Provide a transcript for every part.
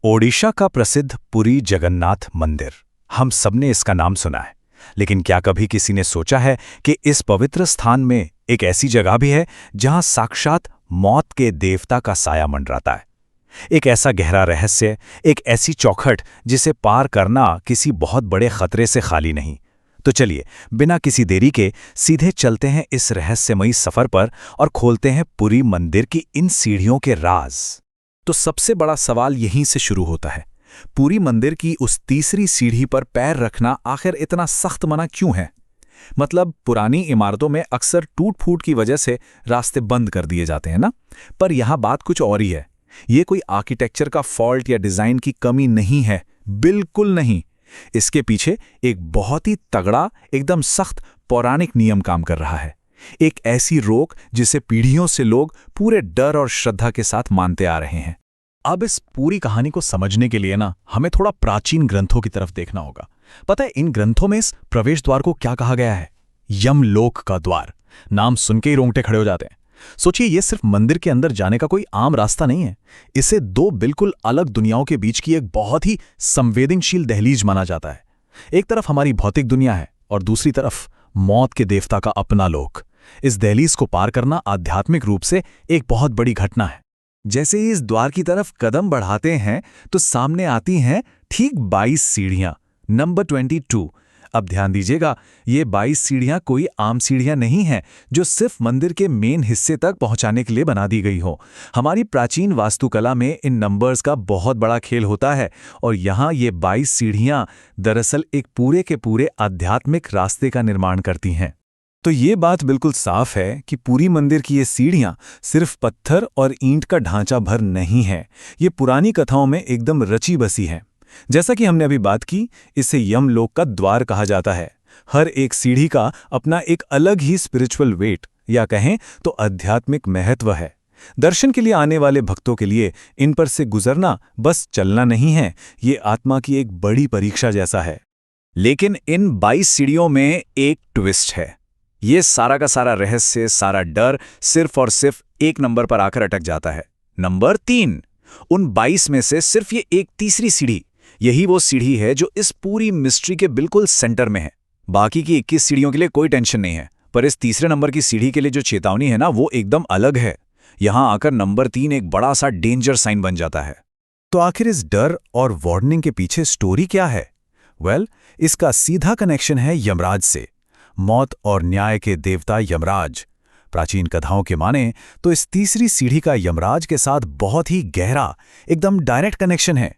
ओडिशा का प्रसिद्ध पुरी जगन्नाथ मंदिर, हम सबने इसका नाम सुना है। लेकिन क्या कभी किसी ने सोचा है कि इस पवित्र स्थान में एक ऐसी जगह भी है जहां साक्षात मौत के देवता का साया मंडराता है? एक ऐसा गहरा रहस्य, एक ऐसी चौखट जिसे पार करना किसी बहुत बड़े खतरे से खाली नहीं। तो चलिए, बिना किसी देरी के सीधे चलते हैं इस रहस्यमयी सफर पर और खोलते हैं पुरी मंदिर की इन सीढ़ियों के राज। तो सबसे बड़ा सवाल यहीं से शुरू होता है, पुरी मंदिर की उस तीसरी सीढ़ी पर पैर रखना आखिर इतना सख्त मना क्यों है? मतलब पुरानी इमारतों में अक्सर टूट फूट की वजह से रास्ते बंद कर दिए जाते हैं ना, पर यहां बात कुछ और ही है। ये कोई आर्किटेक्चर का फॉल्ट या डिजाइन की कमी नहीं है, बिल्कुल नहीं। इसके पीछे एक बहुत ही तगड़ा, एकदम सख्त पौराणिक नियम काम कर रहा है। एक ऐसी रोक जिसे पीढ़ियों से लोग पूरे डर और श्रद्धा के साथ मानते आ रहे हैं। अब इस पूरी कहानी को समझने के लिए हमें थोड़ा प्राचीन ग्रंथों की तरफ देखना होगा। पता है इन ग्रंथों में इस प्रवेश द्वार को क्या कहा गया है? यमलोक का द्वार। नाम सुन के ही रोंगटे खड़े हो जाते हैं। सोचिए, ये सिर्फ मंदिर के अंदर जाने का कोई आम रास्ता नहीं है। इसे दो बिल्कुल अलग दुनियाओं के बीच की एक बहुत ही संवेदनशील दहलीज माना जाता है। एक तरफ हमारी भौतिक दुनिया है और दूसरी तरफ मौत के देवता का अपना लोक। इस दहलीज को पार करना आध्यात्मिक रूप से एक बहुत बड़ी घटना है। जैसे ही इस द्वार की तरफ कदम बढ़ाते हैं तो सामने आती हैं ठीक 22 सीढ़ियां, नंबर 22। अब ध्यान दीजिएगा, ये 22 सीढ़ियां कोई आम सीढ़ियां नहीं हैं जो सिर्फ मंदिर के मेन हिस्से तक पहुंचाने के लिए बना दी गई हो। हमारी प्राचीन वास्तुकला में इन नंबर्स का बहुत बड़ा खेल होता है और यहाँ ये 22 सीढ़ियां दरअसल एक पूरे के पूरे आध्यात्मिक रास्ते का निर्माण करती हैं। तो ये बात बिल्कुल साफ है कि पूरी मंदिर की ये सीढ़ियां सिर्फ पत्थर और ईंट का ढांचा भर नहीं है, ये पुरानी कथाओं में एकदम रची बसी है। जैसा कि हमने अभी बात की, इसे यमलोक का द्वार कहा जाता है। हर एक सीढ़ी का अपना एक अलग ही स्पिरिचुअल वेट या कहें तो आध्यात्मिक महत्व है। दर्शन के लिए आने वाले भक्तों के लिए इन पर से गुजरना बस चलना नहीं है, ये आत्मा की एक बड़ी परीक्षा जैसा है। लेकिन इन 22 सीढ़ियों में एक ट्विस्ट है। ये सारा का सारा रहस्य, सारा डर सिर्फ और सिर्फ एक नंबर पर आकर अटक जाता है, नंबर 3। उन 22 में से सिर्फ ये एक तीसरी सीढ़ी, यही वो सीढ़ी है जो इस पूरी मिस्ट्री के बिल्कुल सेंटर में है। बाकी की 21 सीढ़ियों के लिए कोई टेंशन नहीं है, पर इस तीसरे नंबर की सीढ़ी के लिए जो चेतावनी है वो एकदम अलग है। यहां आकर नंबर 3 एक बड़ा सा डेंजर साइन बन जाता है। तो आखिर इस डर और वार्निंग के पीछे स्टोरी क्या है? इसका सीधा कनेक्शन है यमराज से। मौत और न्याय के देवता यमराज। प्राचीन कथाओं के माने तो इस तीसरी सीढ़ी का यमराज के साथ बहुत ही गहरा, एकदम डायरेक्ट कनेक्शन है।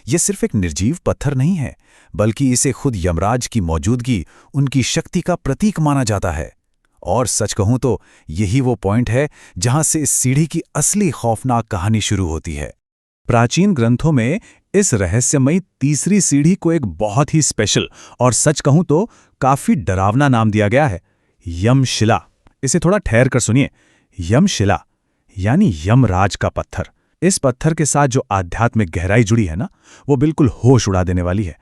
यह सिर्फ एक निर्जीव पत्थर नहीं है, बल्कि इसे खुद यमराज की मौजूदगी, उनकी शक्ति का प्रतीक माना जाता है। और सच कहूं तो यही वो पॉइंट है जहां से इस सीढ़ी की असली खौफनाक कहानी शुरू होती है। प्राचीन ग्रंथों में इस रहस्यमयी तीसरी सीढ़ी को एक बहुत ही स्पेशल और सच कहूं तो काफी डरावना नाम दिया गया है, यमशिला। इसे थोड़ा ठहर कर सुनिए। यमशिला यानी यमराज का पत्थर। इस पत्थर के साथ जो आध्यात्मिक गहराई जुड़ी है वो बिल्कुल होश उड़ा देने वाली है।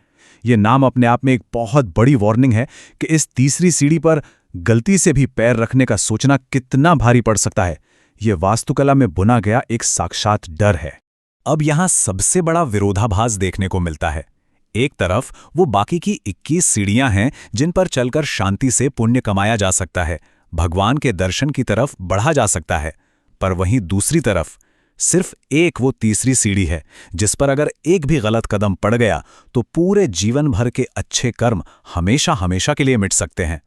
ये नाम अपने आप में एक बहुत बड़ी वार्निंग है कि इस तीसरी सीढ़ी पर गलती से भी पैर रखने का सोचना कितना भारी पड़ सकता है। ये वास्तुकला में बुना गया एक साक्षात डर है। अब यहां सबसे बड़ा विरोधाभास देखने को मिलता है। एक तरफ वो बाकी की 21 सीढ़ियां हैं जिन पर चलकर शांति से पुण्य कमाया जा सकता है, भगवान के दर्शन की तरफ बढ़ा जा सकता है। पर वहीं दूसरी तरफ सिर्फ एक वो तीसरी सीढ़ी है जिस पर अगर एक भी गलत कदम पड़ गया तो पूरे जीवन भर के अच्छे कर्म हमेशा हमेशा के लिए मिट सकते हैं।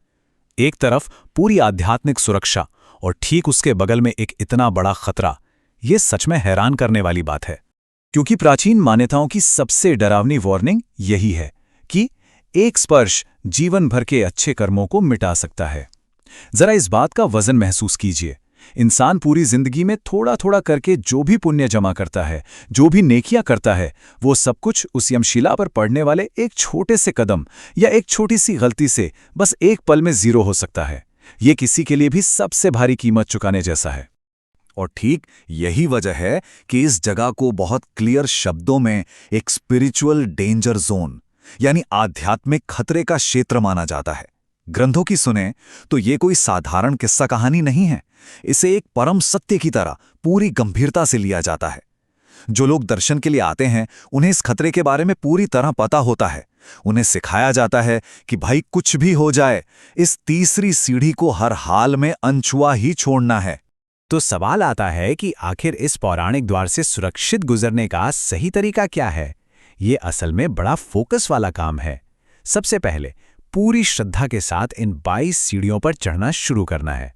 एक तरफ पूरी आध्यात्मिक सुरक्षा और ठीक उसके बगल में एक इतना बड़ा खतरा। ये सच में हैरान करने वाली बात है, क्योंकि प्राचीन मान्यताओं की सबसे डरावनी वार्निंग यही है कि एक स्पर्श जीवन भर के अच्छे कर्मों को मिटा सकता है। जरा इस बात का वजन महसूस कीजिए। इंसान पूरी जिंदगी में थोड़ा थोड़ा करके जो भी पुण्य जमा करता है, जो भी नेकियां करता है, वो सब कुछ उस यमशिला पर पड़ने वाले एक छोटे से कदम या एक छोटी सी गलती से बस एक पल में जीरो हो सकता है। ये किसी के लिए भी सबसे भारी कीमत चुकाने जैसा है। और ठीक यही वजह है कि इस जगह को बहुत क्लियर शब्दों में एक स्पिरिचुअल डेंजर जोन यानी आध्यात्मिक खतरे का क्षेत्र माना जाता है। ग्रंथों की सुने तो ये कोई साधारण किस्सा कहानी नहीं है, इसे एक परम सत्य की तरह पूरी गंभीरता से लिया जाता है। जो लोग दर्शन के लिए आते हैं उन्हें इस खतरे के बारे में पूरी तरह पता होता है। उन्हें सिखाया जाता है कि भाई कुछ भी हो जाए, इस तीसरी सीढ़ी को हर हाल में अनछुआ ही छोड़ना है। तो सवाल आता है कि आखिर इस पौराणिक द्वार से सुरक्षित गुजरने का सही तरीका क्या है? ये असल में बड़ा फोकस वाला काम है। सबसे पहले पूरी श्रद्धा के साथ इन 22 सीढ़ियों पर चढ़ना शुरू करना है।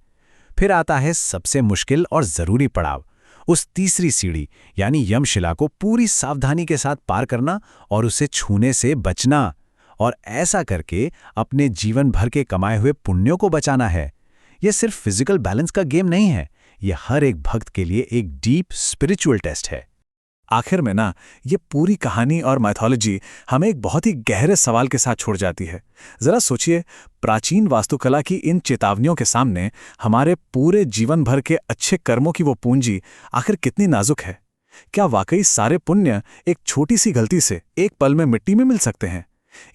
फिर आता है सबसे मुश्किल और जरूरी पड़ाव, उस तीसरी सीढ़ी यानी यमशिला को पूरी सावधानी के साथ पार करना और उसे छूने से बचना। और ऐसा करके अपने जीवन भर के कमाए हुए पुण्यों को बचाना है। यह सिर्फ फिजिकल बैलेंस का गेम नहीं है, यह हर एक भक्त के लिए एक डीप स्पिरिचुअल टेस्ट है। आखिर में ना, ये पूरी कहानी और माइथोलॉजी हमें एक बहुत ही गहरे सवाल के साथ छोड़ जाती है। जरा सोचिए, प्राचीन वास्तुकला की इन चेतावनियों के सामने हमारे पूरे जीवन भर के अच्छे कर्मों की वो पूंजी आखिर कितनी नाजुक है। क्या वाकई सारे पुण्य एक छोटी सी गलती से एक पल में मिट्टी में मिल सकते हैं?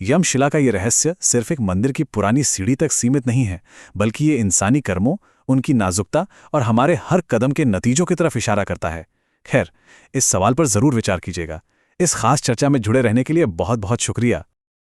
यमशिला का ये रहस्य सिर्फ एक मंदिर की पुरानी सीढ़ी तक सीमित नहीं है, बल्कि ये इंसानी कर्मों, उनकी नाजुकता और हमारे हर कदम के नतीजों की तरफ इशारा करता है। खैर, इस सवाल पर जरूर विचार कीजिएगा। इस खास चर्चा में जुड़े रहने के लिए बहुत बहुत शुक्रिया।